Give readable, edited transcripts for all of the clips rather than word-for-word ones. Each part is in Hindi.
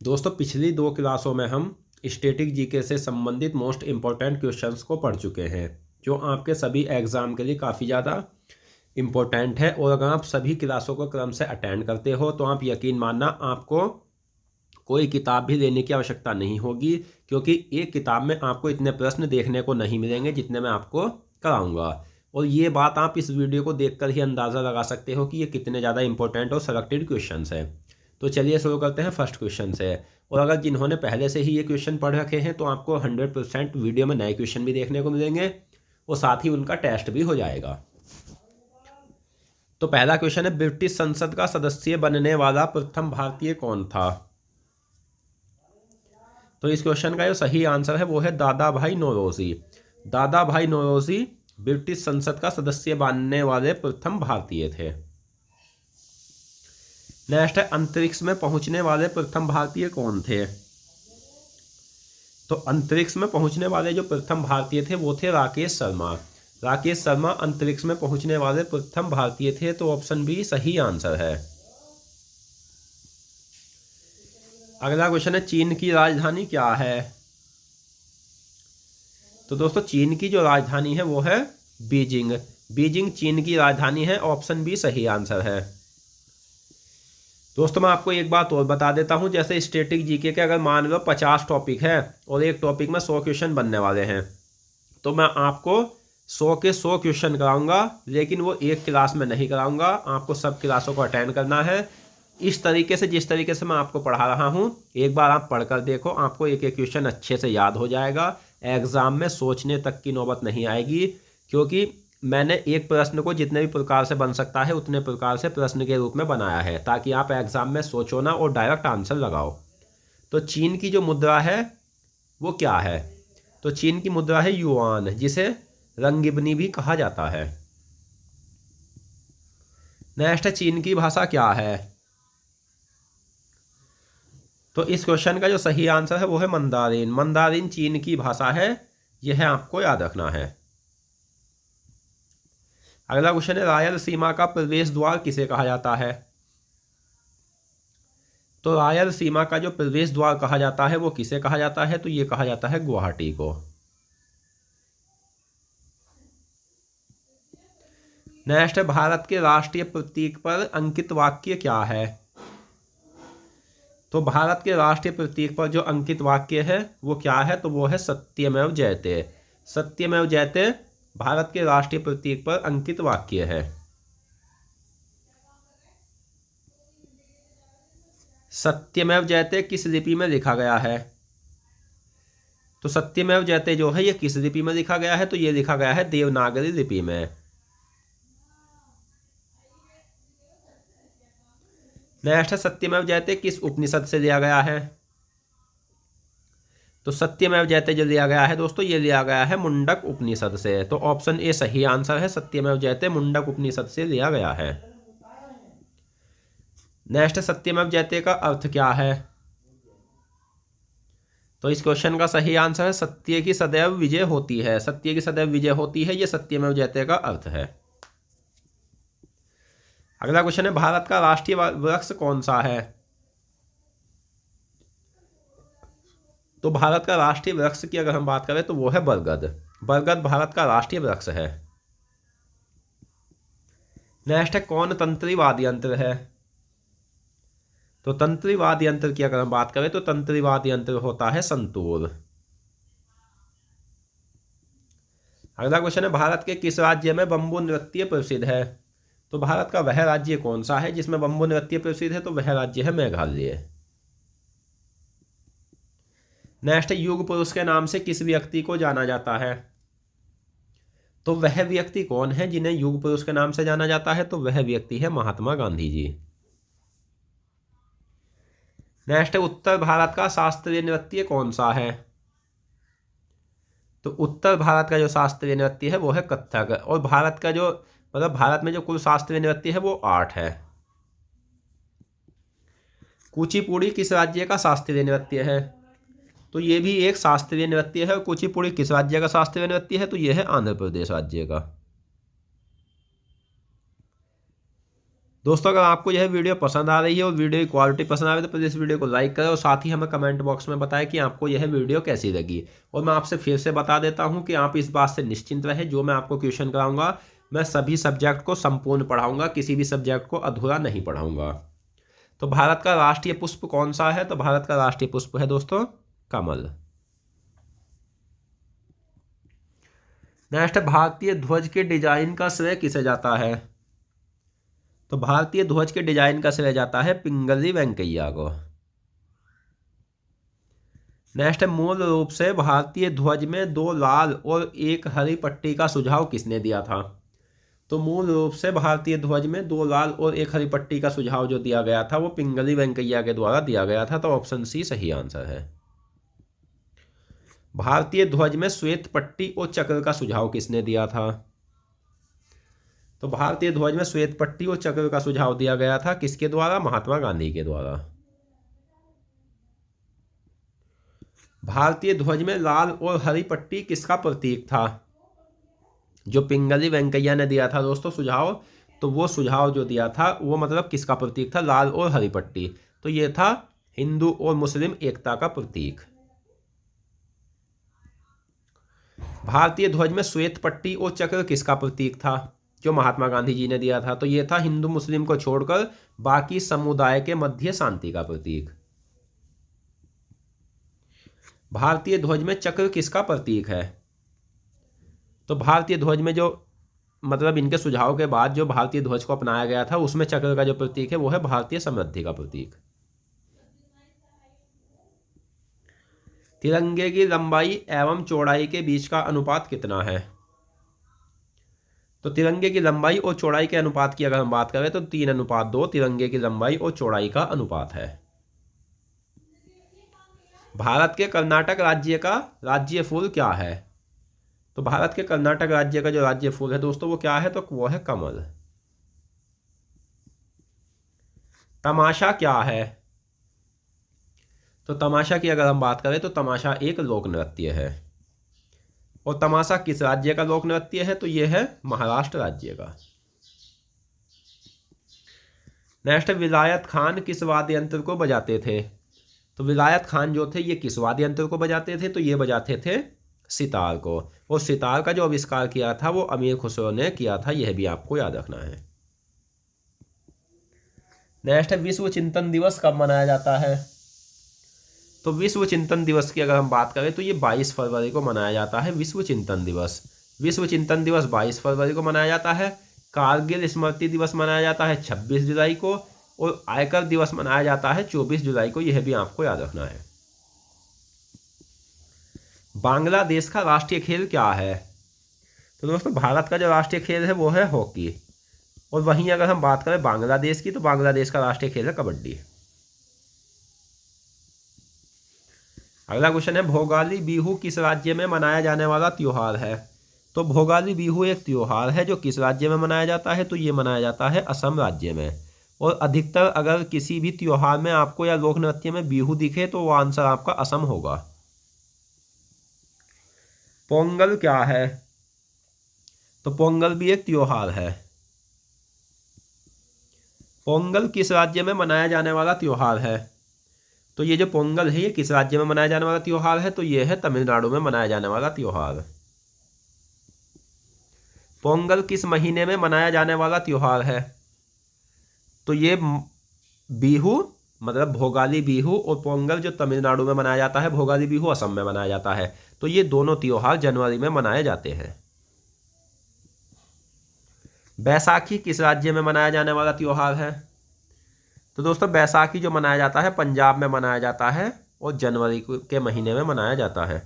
दोस्तों पिछली 2 क्लासों में हम स्टैटिक जीके से संबंधित मोस्ट इम्पोर्टेंट क्वेश्चंस को पढ़ चुके हैं, जो आपके सभी एग्ज़ाम के लिए काफ़ी ज़्यादा इम्पोर्टेंट है। और अगर आप सभी क्लासों को क्रम से अटेंड करते हो तो आप यकीन मानना आपको कोई किताब भी लेने की आवश्यकता नहीं होगी, क्योंकि एक किताब में आपको इतने प्रश्न देखने को नहीं मिलेंगे जितने मैं आपको कराऊंगा। और ये बात आप इस वीडियो को देखकर ही अंदाज़ा लगा सकते हो कि ये कितने ज़्यादा इंपॉर्टेंट और सेलेक्टेड क्वेश्चंस हैं। तो चलिए शुरू करते हैं फर्स्ट क्वेश्चन से। और अगर जिन्होंने पहले से ही ये क्वेश्चन पढ़ रखे हैं तो आपको 100% वीडियो में नए क्वेश्चन भी देखने को मिलेंगे और साथ ही उनका टेस्ट भी हो जाएगा। तो पहला क्वेश्चन है, ब्रिटिश संसद का सदस्य बनने वाला प्रथम भारतीय कौन था? तो इस क्वेश्चन का जो सही आंसर है वो है दादा भाई नौरोजी। दादा भाई नौरोजी ब्रिटिश संसद का सदस्य बनने वाले प्रथम भारतीय थे। नेक्स्ट है, अंतरिक्ष में पहुंचने वाले प्रथम भारतीय कौन थे? तो अंतरिक्ष में पहुंचने वाले जो प्रथम भारतीय थे वो थे राकेश शर्मा। राकेश शर्मा अंतरिक्ष में पहुंचने वाले प्रथम भारतीय थे, तो ऑप्शन बी सही आंसर है। अगला क्वेश्चन है, चीन की राजधानी क्या है? तो दोस्तों चीन की जो राजधानी है वो है बीजिंग। बीजिंग चीन की राजधानी है, ऑप्शन बी सही आंसर है। दोस्तों मैं आपको एक बात और बता देता हूं, जैसे स्टैटिक जीके के अगर मान लो 50 टॉपिक है और एक टॉपिक में 100 क्वेश्चन बनने वाले हैं, तो मैं आपको 100 के 100 क्वेश्चन कराऊंगा, लेकिन वो एक क्लास में नहीं कराऊंगा। आपको सब क्लासों को अटेंड करना है। इस तरीके से, जिस तरीके से मैं आपको पढ़ा रहा हूँ, एक बार आप पढ़कर देखो, आपको एक एक क्वेश्चन अच्छे से याद हो जाएगा। एग्ज़ाम में सोचने तक की नौबत नहीं आएगी, क्योंकि मैंने एक प्रश्न को जितने भी प्रकार से बन सकता है उतने प्रकार से प्रश्न के रूप में बनाया है, ताकि आप एग्ज़ाम में सोचो ना और डायरेक्ट आंसर लगाओ। तो चीन की जो मुद्रा है वो क्या है? तो चीन की मुद्रा है युआन, जिसे रंगिबनी भी कहा जाता है। नेक्स्ट है, चीन की भाषा क्या है? तो इस क्वेश्चन का जो सही आंसर है वो है मंदारिन। मंदारिन चीन की भाषा है, यह आपको याद रखना है। अगला क्वेश्चन है, रायलसीमा का प्रवेश द्वार किसे कहा जाता है? तो रायलसीमा का जो प्रवेश द्वार कहा जाता है वो किसे कहा जाता है? तो ये कहा जाता है गुवाहाटी को। नेक्स्ट है, भारत के राष्ट्रीय प्रतीक पर अंकित वाक्य क्या है? तो भारत के राष्ट्रीय प्रतीक पर जो अंकित वाक्य है वो क्या है? तो वो है सत्यमेव जयते। सत्यमेव जयते भारत के राष्ट्रीय प्रतीक पर अंकित वाक्य है। सत्यमेव जयते किस लिपि में लिखा गया है? तो सत्यमेव जयते जो है ये किस लिपि में लिखा गया है? तो ये लिखा गया है देवनागरी लिपि में। नेक्स्ट है, सत्यमेव जयते किस उपनिषद से लिया गया है? तो सत्यमेव जयते जो लिया गया है दोस्तों, ये लिया गया है मुंडक उपनिषद से। तो ऑप्शन ए सही आंसर है, सत्यमेव जयते मुंडक उपनिषद से लिया गया है। नेक्स्ट, सत्यमेव जयते का अर्थ क्या है? तो इस क्वेश्चन का सही आंसर है, सत्य की सदैव विजय होती है। सत्य की सदैव विजय होती है, ये सत्यमेव जयते का अर्थ है। अगला क्वेश्चन है, भारत का राष्ट्रीय वृक्ष कौन सा है? तो भारत का राष्ट्रीय वृक्ष की अगर हम बात करें तो वो है बरगद। बरगद भारत का राष्ट्रीय वृक्ष है। नेक्स्ट है, कौन तंत्री वाद्य यंत्र है? तो तंत्री वाद्य यंत्र की अगर हम बात करें तो तंत्री वाद्य यंत्र होता है संतूर। अगला क्वेश्चन है, भारत के किस राज्य में बंबू नृत्य प्रसिद्ध है? तो भारत का वह राज्य कौन सा है जिसमें बंबू नृत्य प्रसिद्ध है? तो वह राज्य है मेघालय। नेक्स्ट है, युग पुरुष के नाम से किस व्यक्ति को जाना जाता है? तो वह व्यक्ति कौन है जिन्हें युग पुरुष के नाम से जाना जाता है? तो वह व्यक्ति है महात्मा गांधी जी। नेक्स्ट है, उत्तर भारत का शास्त्रीय नृत्य कौन सा है? तो उत्तर भारत का जो शास्त्रीय नृत्य है वो है कथक। और भारत का जो भारत में जो कुल शास्त्रीय नृत्य है वो 8 है। कुचिपुड़ी किस राज्य का शास्त्रीय नृत्य है? तो ये भी एक शास्त्रीय नृत्य है। और कुचिपुड़ी किस राज्य का शास्त्रीय नृत्य है? तो ये है आंध्र प्रदेश राज्य का। दोस्तों अगर आपको यह वीडियो पसंद आ रही है और वीडियो की क्वालिटी पसंद आ रही है तो प्लीज़ इस वीडियो को लाइक करें और साथ ही हमें कमेंट बॉक्स में बताएं कि आपको यह वीडियो कैसी लगी। और मैं आपसे फिर से बता देता हूं कि आप इस बात से निश्चिंत रहें, जो मैं आपको क्वेश्चन कराऊंगा मैं सभी सब्जेक्ट को संपूर्ण पढ़ाऊंगा, किसी भी सब्जेक्ट को अधूरा नहीं पढ़ाऊंगा। तो भारत का राष्ट्रीय पुष्प कौन सा है? तो भारत का राष्ट्रीय पुष्प है दोस्तों कमल। नेक्स्ट, भारतीय ध्वज के डिजाइन का श्रेय किसे जाता है? तो भारतीय ध्वज के डिजाइन का श्रेय जाता है पिंगली वेंकैया को। नेक्स्ट, मूल रूप से भारतीय ध्वज में 2 लाल और 1 हरी पट्टी का सुझाव किसने दिया था? तो मूल रूप से भारतीय ध्वज में 2 लाल और 1 हरी पट्टी का सुझाव जो दिया गया था वो पिंगली वेंकैया के द्वारा दिया गया था। तो ऑप्शन सी सही आंसर है। भारतीय ध्वज में श्वेत पट्टी और चक्र का सुझाव किसने दिया था? तो भारतीय ध्वज में श्वेत पट्टी और चक्र का सुझाव दिया गया था किसके द्वारा? महात्मा गांधी के द्वारा। भारतीय ध्वज में लाल और हरी पट्टी किसका प्रतीक था? जो पिंगली वेंकैया ने दिया था दोस्तों सुझाव, तो वो सुझाव जो दिया था वो मतलब किसका प्रतीक था? लाल और हरी पट्टी। तो ये था हिंदू और मुस्लिम एकता का प्रतीक। भारतीय ध्वज में श्वेत पट्टी और चक्र किसका प्रतीक था? जो महात्मा गांधी जी ने दिया था। तो ये था हिंदू मुस्लिम को छोड़कर बाकी समुदाय के मध्य शांति का प्रतीक। भारतीय ध्वज में चक्र किसका प्रतीक है? तो भारतीय ध्वज में जो मतलब इनके सुझाव के बाद जो भारतीय ध्वज को अपनाया गया था उसमें चक्र का जो प्रतीक है वो है भारतीय समृद्धि का प्रतीक। तिरंगे की लंबाई एवं चौड़ाई के बीच का अनुपात कितना है? तो तिरंगे की लंबाई और चौड़ाई के अनुपात की अगर हम बात करें तो 3:2 तिरंगे की लंबाई और चौड़ाई का अनुपात है। भारत के कर्नाटक राज्य का राज्य फूल क्या है? तो भारत के कर्नाटक राज्य का जो राज्य फूल है दोस्तों वो क्या है? तो वो है कमल। तमाशा क्या है? तो तमाशा की अगर हम बात करें तो तमाशा एक लोक नृत्य है। और तमाशा किस राज्य का लोक नृत्य है? तो ये है महाराष्ट्र राज्य का। नेक्स्ट, विलायत खान किस वाद्य यंत्र को बजाते थे? तो विलायत खान जो थे ये किस वाद्य यंत्र को बजाते थे? तो ये बजाते थे सितार को। और सितार का जो आविष्कार किया था वो अमीर खुसरो ने किया था, यह भी आपको याद रखना है। नेक्स्ट, विश्व चिंतन दिवस कब मनाया जाता है? तो विश्व चिंतन दिवस की अगर हम बात करें तो ये 22 फरवरी को मनाया जाता है। विश्व चिंतन दिवस 22 फरवरी को मनाया जाता है। कारगिल स्मृति दिवस मनाया जाता है 26 जुलाई को। और आयकर दिवस मनाया जाता है 24 जुलाई को, यह भी आपको याद रखना है। बांग्लादेश का राष्ट्रीय खेल क्या है? तो दोस्तों भारत का जो राष्ट्रीय खेल है वो है हॉकी। और वहीं अगर हम बात करें बांग्लादेश की तो बांग्लादेश का राष्ट्रीय खेल है कबड्डी। अगला क्वेश्चन है, भोगाली बिहू किस राज्य में मनाया जाने वाला त्योहार है? तो भोगाली बिहू एक त्योहार है जो किस राज्य में मनाया जाता है? तो ये मनाया जाता है असम राज्य में। और अधिकतर अगर किसी भी त्योहार में आपको या लोक नृत्य में बिहू दिखे तो वो आंसर आपका असम होगा। पोंगल क्या है? तो पोंगल भी एक त्योहार है। पोंगल किस राज्य में मनाया जाने वाला त्योहार है? तो ये जो पोंगल है ये किस राज्य में मनाया जाने वाला त्योहार है? तो ये है तमिलनाडु में मनाया जाने वाला त्योहार। पोंगल किस महीने में मनाया जाने वाला त्योहार है? तो ये बिहू मतलब भोगाली बिहू और पोंगल जो तमिलनाडु में मनाया जाता है, भोगाली बिहू असम में मनाया जाता है। तो ये दोनों त्योहार जनवरी में मनाए जाते हैं। बैसाखी किस राज्य में मनाया जाने वाला त्योहार है? तो दोस्तों बैसाखी जो मनाया जाता है पंजाब में मनाया जाता है और जनवरी के महीने में मनाया जाता है।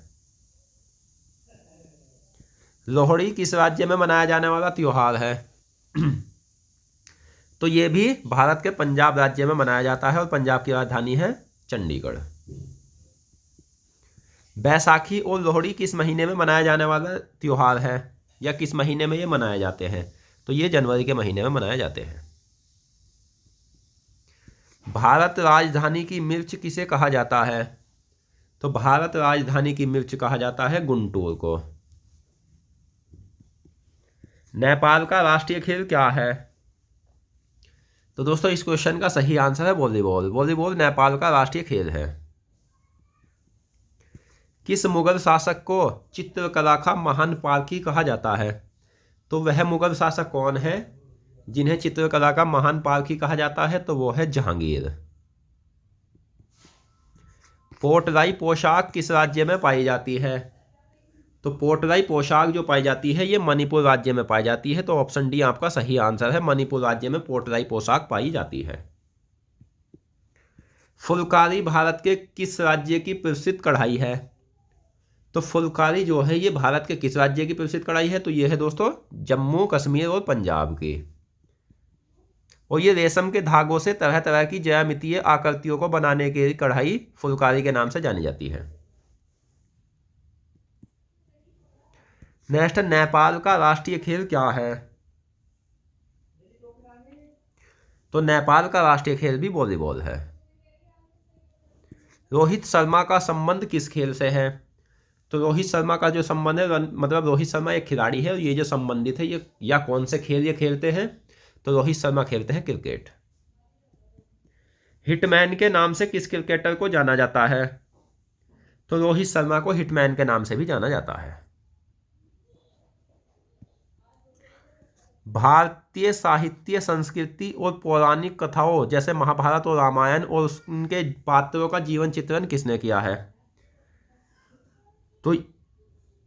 लोहड़ी किस राज्य में मनाया जाने वाला त्योहार है? तो ये भी भारत के पंजाब राज्य में मनाया जाता है और पंजाब की राजधानी है चंडीगढ़। बैसाखी और लोहड़ी किस महीने में मनाया जाने वाला त्योहार है या किस महीने में ये मनाए जाते हैं? तो ये जनवरी के महीने में मनाए जाते हैं। भारत राजधानी की मिर्च किसे कहा जाता है? तो भारत राजधानी की मिर्च कहा जाता है गुंटूर को। नेपाल का राष्ट्रीय खेल क्या है? तो दोस्तों इस क्वेश्चन का सही आंसर है वॉलीबॉल। वॉलीबॉल नेपाल का राष्ट्रीय खेल है। किस मुगल शासक को चित्रकला का महान पारखी कहा जाता है? तो वह मुगल शासक कौन है जिन्हें चित्रकला का महान पारखी कहा जाता है? तो वो है जहांगीर। पोटलाई पोशाक किस राज्य में पाई जाती है? तो पोटलाई पोशाक जो पाई जाती है ये मणिपुर राज्य में पाई जाती है। तो ऑप्शन डी आपका सही आंसर है, मणिपुर राज्य में पोटलाई पोशाक पाई जाती है। फुलकारी भारत के किस राज्य की प्रसिद्ध कढ़ाई है? तो फुलकारी जो है ये भारत के किस राज्य की प्रसिद्ध कढ़ाई है? तो ये है दोस्तों जम्मू कश्मीर और पंजाब की। और ये रेशम के धागों से तरह तरह की ज्यामितीय आकृतियों को बनाने की कढ़ाई फुलकारी के नाम से जानी जाती है। नेक्स्ट, नेपाल का राष्ट्रीय खेल क्या है? तो नेपाल का राष्ट्रीय खेल भी वॉलीबॉल है। रोहित शर्मा का संबंध किस खेल से है? तो रोहित शर्मा का जो संबंध है, मतलब रोहित शर्मा एक खिलाड़ी है और ये जो संबंधित है ये या कौन से खेल ये खेलते हैं? तो रोहित शर्मा खेलते हैं क्रिकेट। हिटमैन के नाम से किस क्रिकेटर को जाना जाता है? तो रोहित शर्मा को हिटमैन के नाम से भी जाना जाता है। भारतीय साहित्य, संस्कृति और पौराणिक कथाओं जैसे महाभारत और रामायण और उनके पात्रों का जीवन चित्रण किसने किया है? तो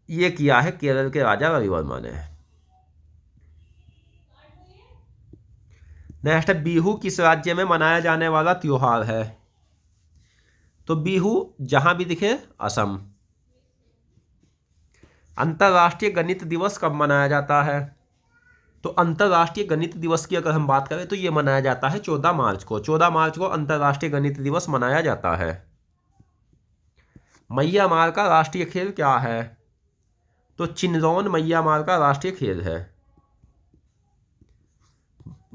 ये किया है केरल के राजा रवि वर्मा ने। नेक्स्ट, बिहू किस राज्य में मनाया जाने वाला त्योहार है? तो बिहू जहां भी दिखे असम। अंतर्राष्ट्रीय गणित दिवस कब मनाया जाता है? तो अंतर्राष्ट्रीय गणित दिवस की अगर हम बात करें तो ये मनाया जाता है 14 मार्च को। 14 मार्च को अंतर्राष्ट्रीय गणित दिवस मनाया जाता है। म्यांमार का राष्ट्रीय खेल क्या है? तो चिनरोन म्यांमार का राष्ट्रीय खेल है।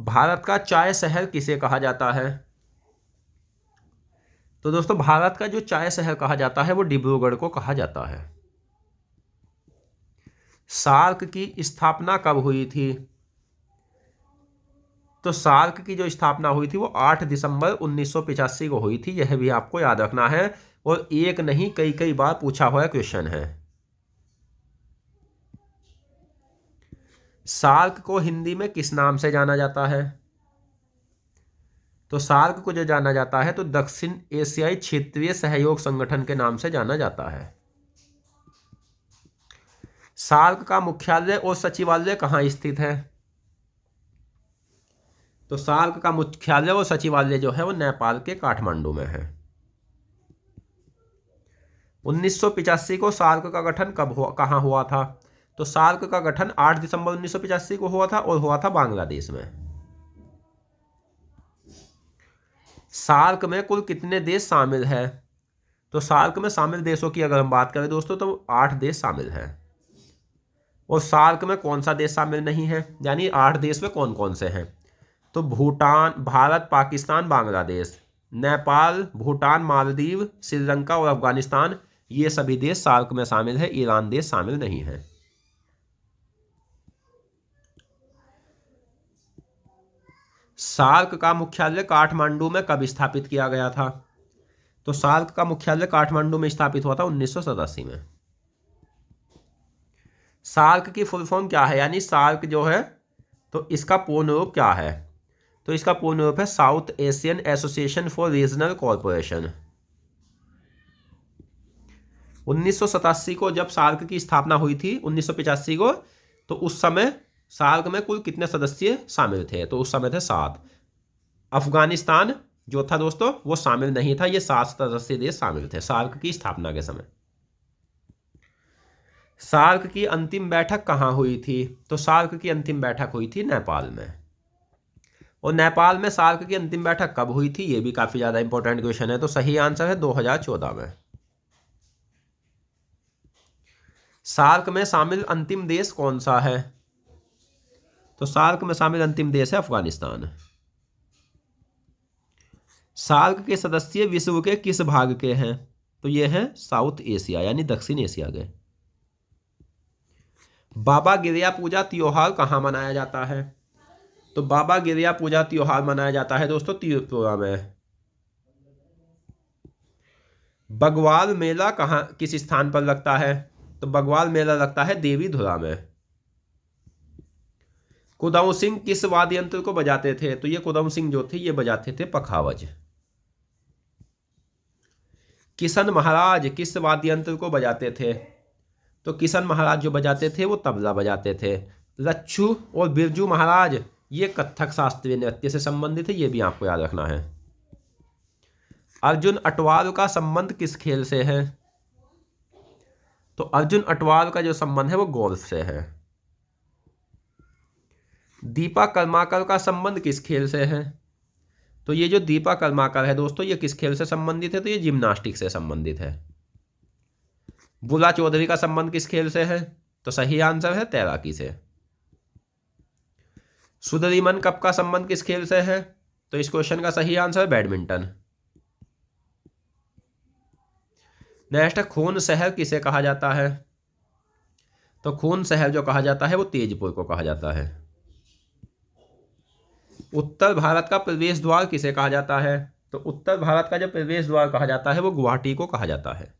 भारत का चाय शहर किसे कहा जाता है? तो दोस्तों भारत का जो चाय शहर कहा जाता है वो डिब्रूगढ़ को कहा जाता है। सार्क की स्थापना कब हुई थी? तो सार्क की जो स्थापना हुई थी वो 8 दिसंबर 1985 को हुई थी। यह भी आपको याद रखना है और एक नहीं कई कई बार पूछा हुआ क्वेश्चन है। सार्क को हिंदी में किस नाम से जाना जाता है? तो सार्क को जो जाना जाता है तो दक्षिण एशियाई क्षेत्रीय सहयोग संगठन के नाम से जाना जाता है। सार्क का मुख्यालय और सचिवालय कहाँ स्थित है? तो सार्क का मुख्यालय और सचिवालय जो है वो नेपाल के काठमांडू में है। 1985 को सार्क का गठन कहाँ हुआ था? तो सार्क का गठन 8 दिसंबर 1985 को हुआ था और हुआ था बांग्लादेश में। सार्क में कुल कितने देश शामिल हैं? तो सार्क में शामिल देशों की अगर हम बात करें दोस्तों तो 8 देश शामिल हैं। और सार्क में कौन सा देश शामिल नहीं है, यानी 8 देश में कौन कौन से हैं? तो भूटान, भारत, पाकिस्तान, बांग्लादेश, नेपाल, भूटान, मालदीव, श्रीलंका और अफगानिस्तान, ये सभी देश सार्क में शामिल है। ईरान देश शामिल नहीं है। सार्क का मुख्यालय काठमांडू में कब स्थापित किया गया था? तो सार्क का मुख्यालय काठमांडू में स्थापित हुआ था 1987 में। सार्क की फुल फॉर्म क्या है, यानी सार्क जो है तो इसका पूर्ण रूप क्या है? तो इसका पूर्ण रूप है south Asian association for regional corporation. 1987 को जब सार्क की स्थापना हुई थी 1985 को, तो उस समय सार्क में कुल कितने सदस्य शामिल थे? तो उस समय थे 7। अफगानिस्तान जो था दोस्तों वो शामिल नहीं था। ये 7 सदस्य देश शामिल थे सार्क की स्थापना के समय। सार्क की अंतिम बैठक कहाँ हुई थी? तो सार्क की अंतिम बैठक हुई थी नेपाल में। और नेपाल में सार्क की अंतिम बैठक कब हुई थी? ये भी काफी ज्यादा इंपॉर्टेंट क्वेश्चन है। तो सही आंसर है 2014 में। सार्क में शामिल अंतिम देश कौन सा है? तो सार्क में शामिल अंतिम देश है अफगानिस्तान। सार्क के सदस्य विश्व के किस भाग के हैं? तो ये है साउथ एशिया यानी दक्षिण एशिया के। बाबा गिरिया पूजा त्योहार कहाँ मनाया जाता है? तो बाबा गिरिया पूजा त्योहार मनाया जाता है दोस्तों त्रिपुरा में। बगवाल मेला कहाँ किस स्थान पर लगता है? तो बगवाल मेला लगता है देवीधुरा में। कुदाऊं सिंह किस वाद्य यंत्र को बजाते थे? तो ये कुदाऊं सिंह जो थे ये बजाते थे पखावज। किशन महाराज किस वाद्य यंत्र को बजाते थे? तो किशन महाराज जो बजाते थे वो तबला बजाते थे। लच्छू और बिरजू महाराज ये कथक शास्त्रीय नृत्य से संबंधित है, ये भी आपको याद रखना है। अर्जुन अटवाल का संबंध किस खेल से है? तो अर्जुन अटवाल का जो संबंध है वो गोल्फ से है। दीपा कर्माकर का संबंध किस खेल से है? तो ये जो दीपा कर्माकर है दोस्तों ये किस खेल से संबंधित है? तो ये जिम्नास्टिक से संबंधित है। बुला चौधरी का संबंध किस खेल से है? तो सही आंसर है तैराकी से। सुदरीमन कप का संबंध किस खेल से है? तो इस क्वेश्चन का सही आंसर है बैडमिंटन। नेक्स्ट, खून शहर किसे कहा जाता है? तो खून शहर जो कहा जाता है वो तेजपुर को कहा जाता है। उत्तर भारत का प्रवेश द्वार किसे कहा जाता है? तो उत्तर भारत का जो प्रवेश द्वार कहा जाता है वो गुवाहाटी को कहा जाता है।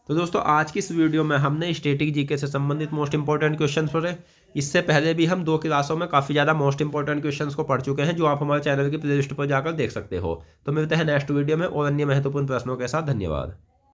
तो दोस्तों आज की इस वीडियो में हमने स्टैटिक जीके से संबंधित मोस्ट इंपॉर्टेंट क्वेश्चंस पढ़े। इससे पहले भी हम 2 क्लासों में काफ़ी ज़्यादा मोस्ट इंपॉर्टेंट क्वेश्चंस को पढ़ चुके हैं, जो आप हमारे चैनल की प्लेलिस्ट पर जाकर देख सकते हो। तो मिलते हैं नेक्स्ट वीडियो में और अन्य महत्वपूर्ण प्रश्नों के साथ। धन्यवाद।